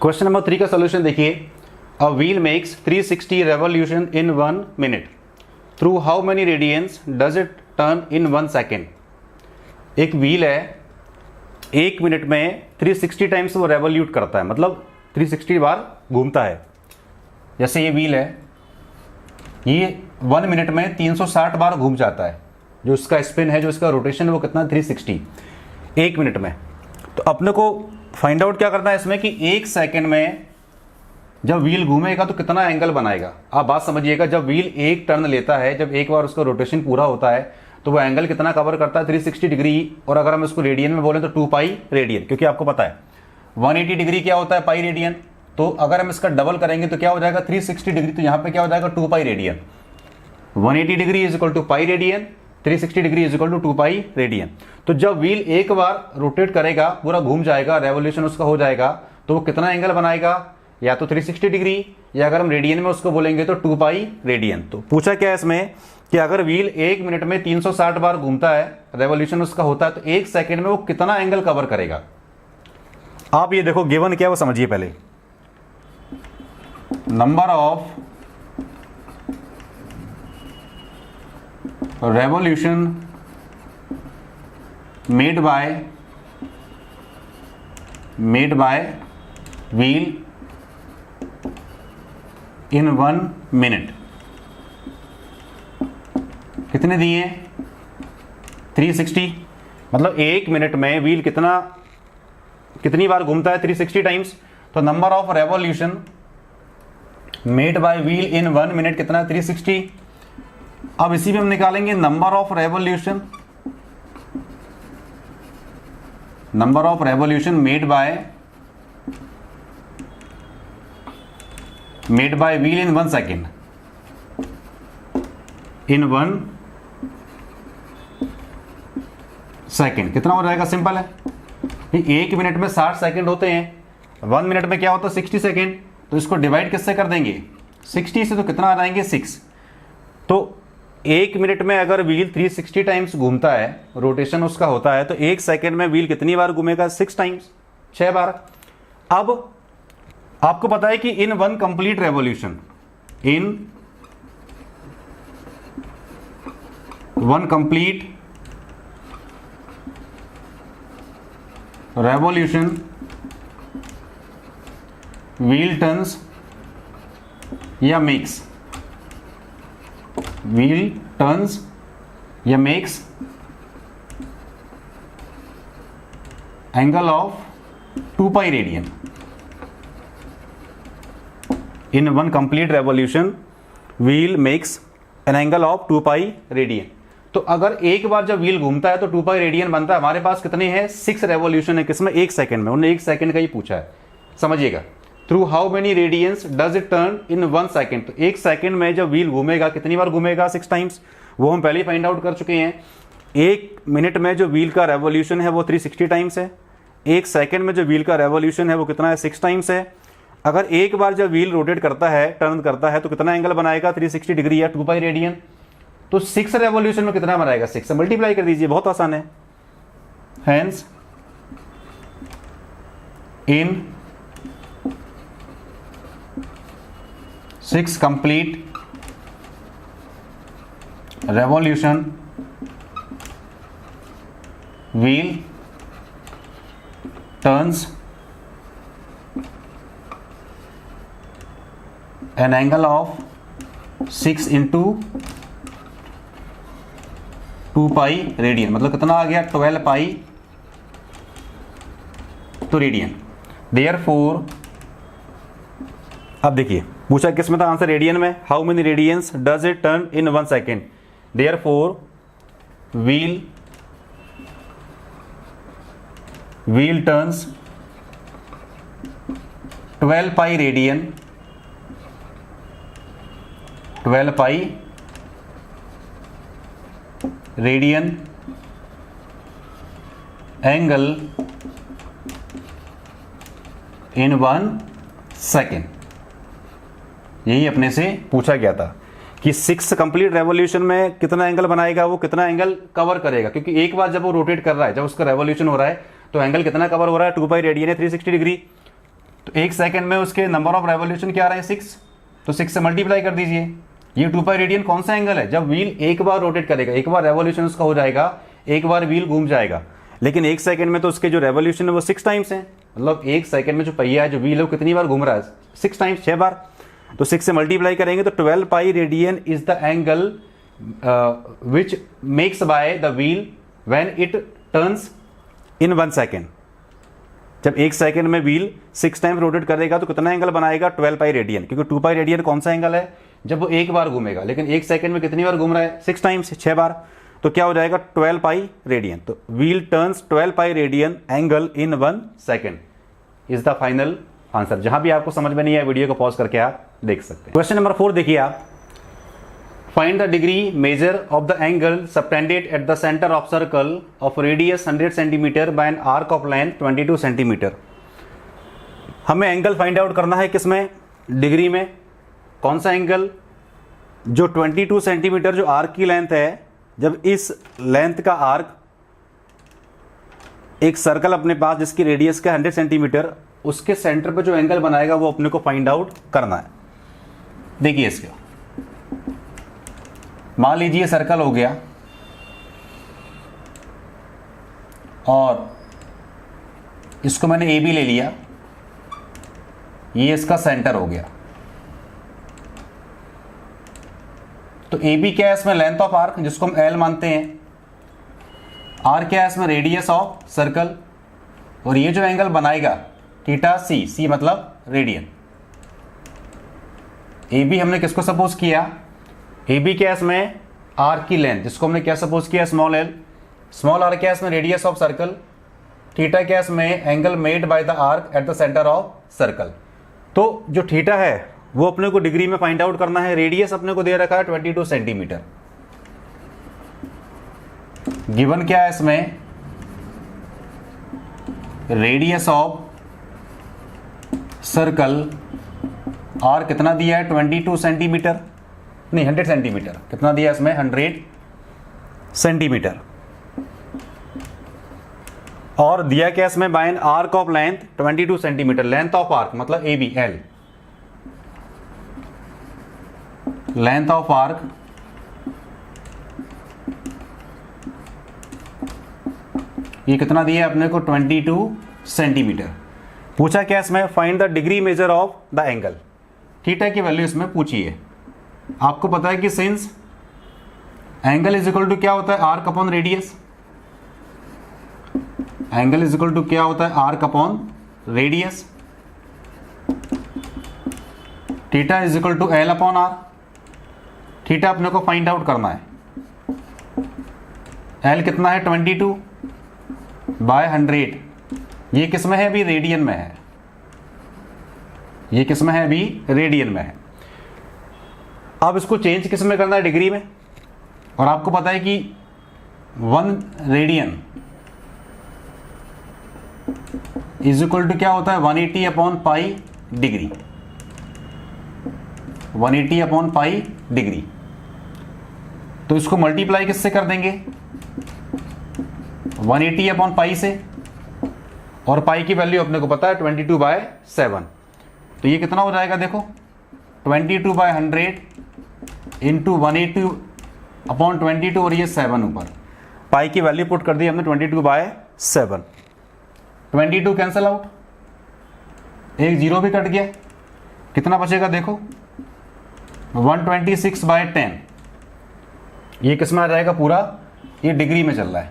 Question number 3 का solution देखिए। A wheel makes 360 revolution in 1 minute. Through how many radians does it turn in 1 second. एक wheel है, 1 minute में 360 times वो revolute करता है, मतलब 360 बार घूमता है। जैसे ये व्हील है, ये 1 मिनट में 360 बार घूम जाता है। जो इसका स्पिन है, जो इसका रोटेशन है, वो कितना 360 1 मिनट में। तो अपने को फाइंड आउट क्या करना है इसमें कि 1 सेकेंड में जब व्हील घूमेगा तो कितना एंगल बनाएगा। आप बात समझिएगा, जब व्हील एक टर्न लेता है, जब एक बार उसका रोटेशन पूरा होता है तो वो एंगल कितना कवर करता है 360 डिग्री। और अगर हम इसको रेडियन में बोलें तो 2 पाई रेडियन, क्योंकि आपको पता है 180 डिग्री क्या होता है पाई रेडियन। तो अगर हम इसका डबल करेंगे तो क्या हो जाएगा 360 डिग्री। तो यहाँ पे क्या हो जाएगा 2 pi radian. 180 degree is equal to pi radian, 360 degree is equal to 2 pi radian. तो जब व्हील एक बार रोटेट करेगा, पूरा घूम जाएगा, रेवोल्यूशन उसका हो जाएगा, तो वो कितना एंगल बनाएगा, या तो 360 डिग्री, या अगर हम रेडियन में उसको बोलेंगे तो 2 पाई रेडियन। तो पूछा क्या है इसमें कि अगर व्हील 1 मिनट में 360 बार घूमता है, रेवोल्यूशन उसका होता है, तो 1 सेकेंड में वो कितना एंगल कवर करेगा। आप ये देखो गिवन क्या है वो समझिए पहले। Number of revolution made by wheel in 1 minute कितने दिए 360। मतलब 1 मिनट में व्हील कितनी बार घूमता है 360 टाइम्स। तो number of revolution made by wheel in 1 minute कितना है 360। अब इसी में हम निकालेंगे number of revolution made by wheel in 1 second, in 1 second कितना हो जाएगा। सिंपल है, 1 मिनट में 60 सेकेंड होते हैं, 1 मिनट में क्या होता है 60 सेकेंड। तो इसको डिवाइड किससे कर देंगे 60 से, तो कितना आ जाएंगे 6। तो 1 मिनट में अगर व्हील 360 टाइम्स घूमता है, रोटेशन उसका होता है, तो 1 सेकेंड में व्हील कितनी बार घूमेगा 6 टाइम्स, 6 बार। अब आपको पता है कि इन 1 complete revolution, in 1 complete revolution wheel turns या makes angle of 2 pi radian. In 1 complete revolution wheel makes an angle of 2 pi radian. तो अगर एक बार जब व्हील घूमता है तो 2 पाई रेडियन बनता है। हमारे पास कितने हैं 6 रेवोल्यूशन है, किसमें 1 सेकेंड में। उन्होंने 1 सेकेंड का ही पूछा है, समझिएगा। Through how many radians does it turn in 1 second. तो 1 सेकेंड में जब व्हील घूमेगा कितनी बार घूमेगा 6 टाइम्स, वो हम पहले ही फाइंड आउट कर चुके हैं। 1 मिनट में जो व्हील का रेवोल्यूशन है वो 360 टाइम्स है। 1 सेकेंड में जो व्हील का रेवोल्यूशन है वो कितना है 6 टाइम्स है। अगर एक बार जब व्हील रोटेट करता है, टर्न करता है, तो कितना एंगल बनाएगा 360 डिग्री या 2 पाई रेडियन। तो 6 रेवोल्यूशन में कितना बनाएगा 6 से मल्टीप्लाई कर दीजिए, बहुत आसान है। Hence in 6 complete revolution wheel turns an angle of 6 into 2 pi radian. मतलब कितना आ गया 12 पाई तो रेडियन। देयरफॉर अब देखिए पूछा किस में था आंसर रेडियन में। How many radians does it turn in 1 second. Therefore wheel turns 12 pi radian, 12 pi radian angle in 1 second. यही अपने से पूछा गया था कि 6 कंप्लीट रेवोल्यूशन में कितना एंगल बनाएगा, वो कितना एंगल कवर करेगा। क्योंकि एक बार जब वो रोटेट कर रहा है, जब उसका रेवोल्यूशन हो रहा है, तो एंगल कितना कवर हो रहा है 2 पाई रेडियन है 360 डिग्री। तो 1 सेकंड में उसके नंबर ऑफ रेवोल्यूशन क्या आ रहे हैं 6, तो 6 से मल्टीप्लाई कर दीजिए। ये 2 पाई रेडियन कौन सा एंगल है? जब व्हील एक बार रोटेट करेगा, एक बार रेवोल्यूशन उसका हो जाएगा, एक बार व्हील घूम जाएगा, लेकिन 1 सेकंड में तो उसके जो रेवोल्यूशन है वो 6 टाइम्स है। मतलब 1 सेकंड में जो पहिया है, जो व्हील है, वो कितनी बार घूम रहा है? 6 टाइम्स, 6 बार। तो 6 से मल्टीप्लाई करेंगे तो 12 pi radian is the angle which makes by the wheel when it turns in 1 second. जब 1 सेकंड में व्हील 6 टाइम रोटेट करेगा तो कितना एंगल बनाएगा? 12 पाई रेडियन, क्योंकि 2 पाई रेडियन कौन सा एंगल है? जब वो एक बार घूमेगा, लेकिन 1 सेकंड में कितनी बार घूम रहा है? 6 टाइम्स, 6 बार। तो क्या हो जाएगा? 12 पाई रेडियन। तो wheel turns 12 pi radian angle in 1 second is the final answer. जहां भी आपको समझ में नहीं आया, वीडियो को पॉज करके आप देख सकते हैं। क्वेश्चन नंबर 4 देखिए आप। Find the degree measure of the angle subtended at the centre of circle of radius 100 centimetre bye an arc of length 22 centimetre. हमें एंगल फाइंड आउट करना है किसमें? डिग्री में। कौन सा एंगल? जो 22 सेंटीमीटर जो आर्क की लेंथ है, जब इस लेंथ का आर्क एक सर्कल अपने पास जिसकी रेडियस का 100 सेंटीमीटर, उसके सेंटर पे जो एंगल बनाएगा वो अपने को फाइंड आउट करना है। देखिए इसको, मान लीजिए सर्कल हो गया और इसको मैंने ए बी ले लिया, ये इसका सेंटर हो गया। तो ए बी क्या है इसमें? लेंथ ऑफ आर्क, जिसको हम एल मानते हैं। आर क्या है इसमें? Radius of circle. और ये जो एंगल बनाएगा थीटा सी, सी मतलब रेडियन। ए बी हमने किसको सपोज किया? ए बी क्या है इसमें? आर्क की लेंथ, जिसको हमने क्या सपोज किया? Small L. स्मॉल आर क्या है इसमें? Radius of circle. थीटा क्या है इसमें? Angle made by the arc at the centre of circle. तो जो थीटा है वो अपने को डिग्री में फाइंड आउट करना है। रेडियस अपने को दे रखा है 22 सेंटीमीटर। गिवन क्या है इसमें? रेडियस ऑफ सर्कल आर कितना दिया है? 22 सेंटीमीटर, नहीं 100 सेंटीमीटर। कितना दिया इसमें? 100 सेंटीमीटर। और दिया क्या इसमें? By an arc of length 22 centimetre. Length of arc मतलब A B, L. Length of arc ये कितना दिया है अपने को? 22 सेंटीमीटर। पूछा क्या इसमें? Find the degree measure of the angle. Theta की वैल्यू इसमें पूछी है। आपको पता है कि since angle is equal to क्या होता है? Arc upon radius. Angle is equal to क्या होता है? Arc upon radius. Theta is equal to L upon R. Theta अपने को फाइंड आउट करना है। एल कितना है? 22 बाय 100। ये किस में है? अभी रेडियन में है। ये किस में है? अभी रेडियन में है। अब इसको चेंज किस में करना है? डिग्री में। और आपको पता है कि 1 रेडियन इज इक्वल टू क्या होता है? 180 upon pi degree. 180 upon pi degree. तो इसको मल्टीप्लाई किससे कर देंगे? 180 अपॉन पाई से। और पाई की वैल्यू अपने को पता है 22/7। तो ये कितना हो जाएगा? देखो 22/100 इंटू 180 अपॉन 22 और ये 7 ऊपर। पाई की वैल्यू पुट कर दी हमने 22/7। 22 कैंसल आउट, एक जीरो भी कट गया। कितना बचेगा? देखो 126/10। ये किस में आ जाएगा? पूरा ये डिग्री में चल रहा है।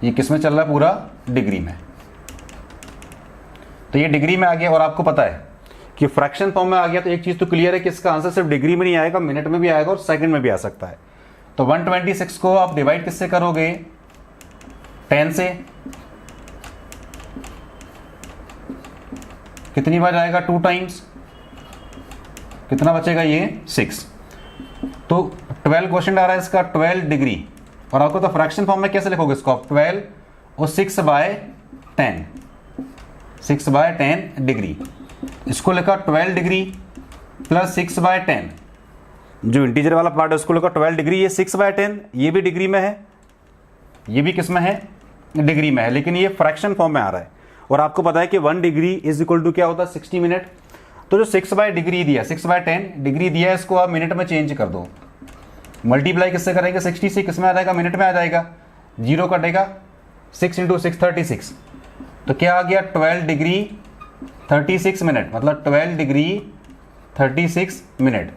ये किस में चल रहा है? पूरा डिग्री में। तो ये डिग्री में आ गया। और आपको पता है कि फ्रैक्शन फॉर्म में आ गया तो एक चीज तो क्लियर है कि इसका आंसर सिर्फ डिग्री में नहीं आएगा, मिनट में भी आएगा और सेकंड में भी आ सकता है। तो 126 को आप डिवाइड किससे करोगे? 10 से। कितनी बार जाएगा? 2 टाइम्स। कितना बचेगा? ये 6। तो 12 क्वेश्चन आ रहा है इसका 12 डिग्री। और आपको तो फ्रैक्शन फॉर्म में कैसे लिखोगे इसको आप? 12 और 6/10, 6/10 डिग्री। इसको लिखा 12 डिग्री प्लस 6/10। जो इंटीजर वाला पार्ट है उसको लिखा 12 डिग्री। ये 6/10 ये भी डिग्री में है, ये भी किस में है? डिग्री में है, लेकिन ये फ्रैक्शन फॉर्म में आ रहा है। और आपको पता है कि 1 डिग्री इज इक्वल टू क्या होता है 60 मिनट। तो जो 6/डिग्री दिया 6/10 डिग्री दिया है, इसको आप मिनट में चेंज कर दो, मल्टीप्लाई किससे करेंगे 60 से, किस में आ जाएगा मिनट में आ जाएगा, 0 कटेगा 6 × 6 36, तो क्या आ गया 12 डिग्री 36 मिनट, मतलब 12 degree 36 minute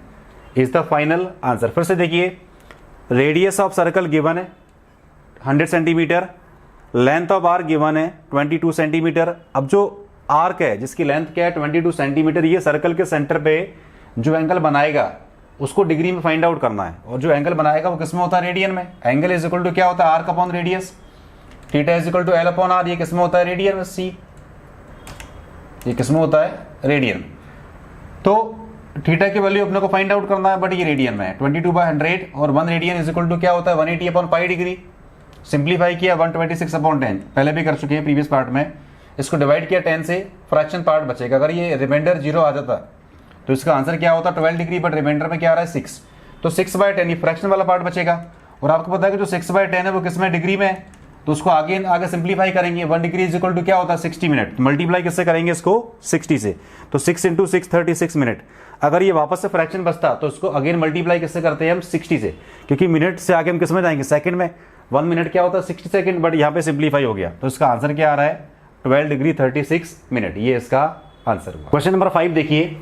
is the final answer. फिर से देखिए, रेडियस ऑफ सर्कल गिवन है 100 centimetre, length of arc given है 22 सेंटीमीटर। अब जो आर्क है जिसकी लेंथ क्या है 22 सेंटीमीटर, ये सर्कल के सेंटर पे जो एंगल बनाएगा उसको डिग्री में फाइंड आउट करना है, और जो एंगल बनाएगा वो किस में होता है रेडियन में। एंगल इज इक्वल टू क्या होता है arc upon radius, theta is equal to L upon R, ये किस में होता है रेडियन में, सी ये किस में होता है रेडियन। तो थीटा की वैल्यू अपने को फाइंड आउट करना है, बट ये रेडियन में है 22/100, और 1 रेडियन इज इक्वल टू क्या होता है 180 अपॉन पाई डिग्री। सिंप्लीफाई किया 126/10, पहले भी कर चुके हैं प्रीवियस पार्ट में। इसको डिवाइड किया 10 से, फ्रैक्शन पार्ट बचेगा। अगर ये रिमाइंडर 0 आ जाता तो इसका आंसर क्या होता 12 डिग्री, बट रिमाइंडर में क्या आ रहा है 6, तो 6/10 ये फ्रैक्शन वाला पार्ट बचेगा। और आपको पता है कि जो 6/10 है वो किस में डिग्री में है, तो उसको आगे सिंप्लीफाई करेंगे। 1 डिग्री इज इक्वल टू क्या होता है 60 मिनट, मल्टीप्लाई किससे करेंगे इसको 60 से, तो 6 × 6 36 मिनट। अगर ये वापस से फ्रैक्शन बचता तो इसको अगेन मल्टीप्लाई किससे करते हैं हम 60 से, क्योंकि मिनट से आगे हम किस में जाएंगे सेकंड में। 1 मिनट क्या होता है 60 सेकंड, बट यहाँ पे सिंप्लीफाई हो गया, तो इसका आंसर क्या आ रहा है 12 डिग्री 36 मिनट, ये इसका आंसर हुआ। क्वेश्चन नंबर 5 देखिए,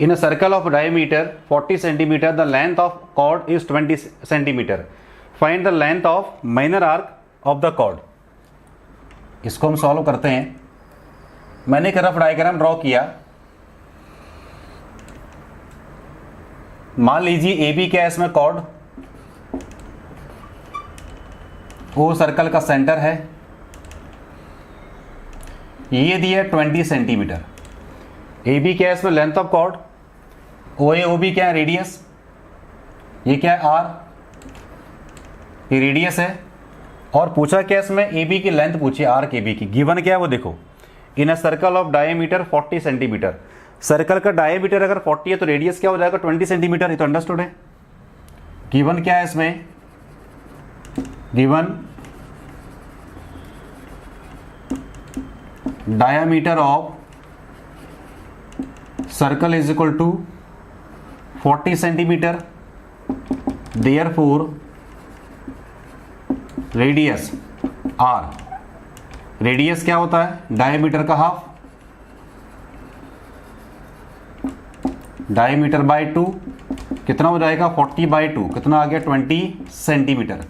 in a circle of diameter 40 centimetre the length of chord is 20 centimetre, find the length of minor arc of the chord. इसको हम सॉल्व करते हैं। मैंने एक रफ डायग्राम ड्रॉ किया, मान लीजिए ए बी क्या है इसमें कॉर्ड, वो सर्कल का सेंटर है, ये दिया 20 सेंटीमीटर। ए बी क्या है इसमें length of chord, O A O B क्या है रेडियस, ये क्या है आर, ये रेडियस है। और पूछा क्या इसमें ए बी की लेंथ पूछी, आर्क ए बी की, गिवन क्या है वो देखो, in a circle of diameter 40 centimetre. Circle का डायमीटर अगर 40 है तो रेडियस क्या हो जाएगा 20 सेंटीमीटर, ये तो अंडरस्टूड है। गिवन क्या है इसमें, given diameter of circle is equal to 40 centimetre, therefore radius R, radius क्या होता है डायमीटर का हाफ, डायमीटर बाय 2 कितना हो जाएगा 40/2, कितना आ गया 20 सेंटीमीटर।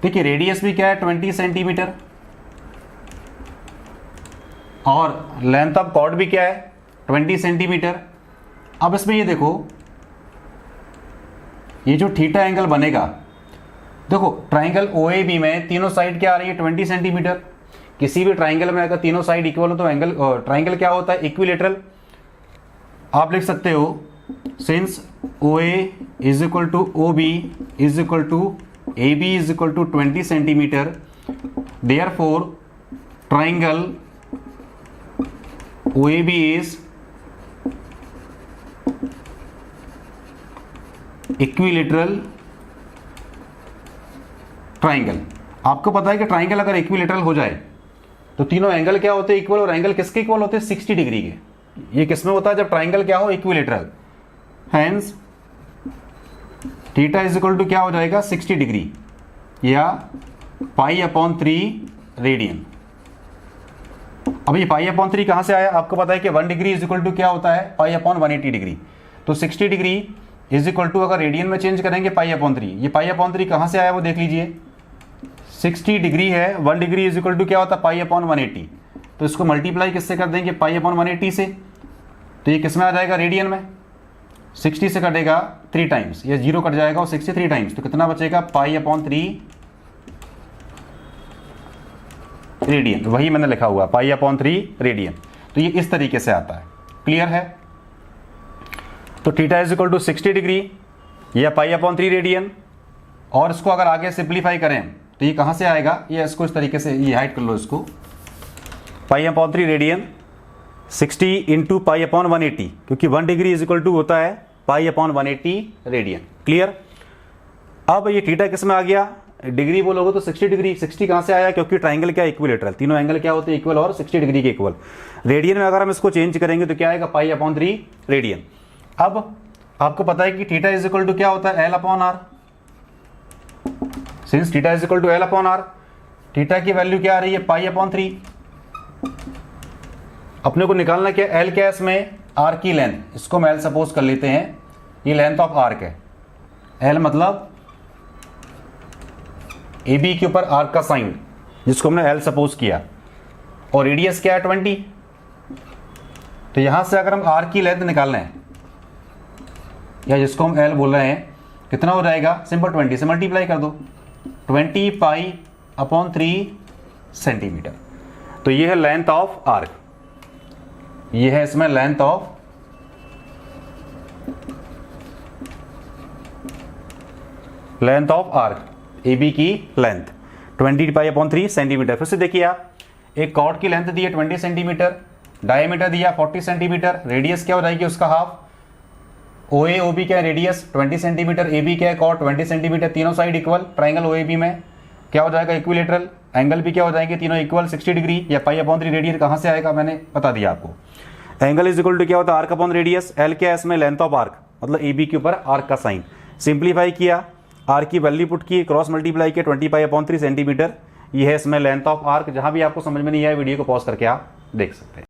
देखिए रेडियस भी क्या है 20 सेंटीमीटर, और लेंथ ऑफ कॉर्ड भी क्या है 20 सेंटीमीटर। अब इसमें ये देखो, ये जो थीटा एंगल बनेगा, देखो ट्राइंगल OAB में तीनों साइड क्या आ रही है 20 सेंटीमीटर। किसी भी ट्राइंगल में अगर तीनों साइड इक्वल हो तो एंगल ट्राइंगल क्या होता है इक्विलेटरल। आप लिख सकते हो since OA is equal to OB is equal to AB is equal to 20 centimetre, therefore triangle OAB is equilateral triangle. आपको पता है कि ट्राइंगल अगर इक्विलेटरल हो जाए तो तीनों एंगल क्या होते हैं इक्वल, और एंगल किसके इक्वल होते हैं 60 डिग्री के। ये किसमें होता है जब ट्राइंगल क्या हो equilateral, hence theta is equal to क्या हो जाएगा 60 डिग्री या π/3 रेडियन। अब ये π/3 कहां से आया, आपको पता है कि 1 डिग्री इज इक्वल टू क्या होता है π/180 डिग्री, तो 60 डिग्री इज इक्वल टू अगर रेडियन में चेंज करेंगे π/3। ये π/3 कहां से आया वो देख लीजिए, 60 डिग्री है, 1 डिग्री इज इक्वल टू क्या होता है π/180, तो इसको मल्टीप्लाई किससे कर देंगे π/180 से, तो ये किस में आ जाएगा रेडियन में, 60 से कटेगा 3 टाइम्स, ये 0 कट जाएगा और 60 3 टाइम्स, तो कितना बचेगा π/3 रेडियन। वही मैंने लिखा हुआ π/3 रेडियन। तो ये इस तरीके से आता है, क्लियर है। तो theta is equal to 60 degree या π/3 रेडियन, और इसको अगर आगे सिंप्लीफाई करें तो ये कहां से आएगा, ये इसको इस तरीके से ये हाइड कर लो, इसको π/3 रेडियन 60 इंटू π/180, क्योंकि 1 डिग्री इज इक्वल टू होता है π/180 रेडियन, क्लियर। अब ये थीटा किस में आ गया, डिग्री बोलोगे तो 60 डिग्री। 60 कहाँ से आया, क्योंकि ट्राइंगल क्या इक्विलेटरल, तीनों एंगल क्या होते हैं इक्वल और 60 डिग्री के इक्वल। रेडियन में अगर हम इसको चेंज करेंगे तो क्या आएगा, π/3 रेडियन। अब आपको पता है कि थीटा इज इक्वल टू क्या होता है, L/R। Since theta is equal to L/R, theta की वैल्यू क्या आ रही है, π/3। अपने को निकालना क्या, L क्या है इसमें, आर्क की लेंथ, इसको हम L सपोज कर लेते हैं, ये लेंथ ऑफ आर्क है। L मतलब AB के ऊपर आर्क का साइन, जिसको हमने L सपोज किया, और रेडियस क्या है 20। तो यहां से अगर हम आर्क की लेंथ निकालना है, या जिसको हम L बोल रहे हैं, कितना हो जाएगा, सिंपल 20 से मल्टीप्लाई कर दो, 20π/3 सेंटीमीटर। तो ये है लेंथ ऑफ आर्क, ये है इसमें लेंथ ऑफ आर्क, AB की लेंथ 20π/3 सेंटीमीटर। फिर से देखिए आप, एक कॉर्ड की लेंथ दी है 20 सेंटीमीटर, डायमीटर दिया 40 सेंटीमीटर, रेडियस क्या हो जाएगी उसका हाफ। OA OB क्या है, रेडियस 20 सेंटीमीटर, AB क्या है, कॉर्ड 20 सेंटीमीटर, तीनों साइड इक्वल। ट्राइंगल OAB में क्या हो जाएगा, इक्विलेटरल। एंगल भी क्या हो जाएंगे, तीनों इक्वल 60 डिग्री, या π/3 रेडियन कहाँ से आएगा, मैंने बता दिया आपको। एंगल इज इक्वल टू क्या होता है, आर्क अपॉन रेडियस। L क्या है इसमें, लेंथ ऑफ आर्क, मतलब AB के ऊपर आर्क का साइन। सिंप्लीफाई किया, आर्क की वैल्यू पुट की, क्रॉस मल्टीप्लाई किया, 20π/3 सेंटीमीटर। ये है इसमें लेंथ ऑफ आर्क। जहां भी आपको समझ में नहीं आया, वीडियो को पॉज करके आप देख सकते हैं।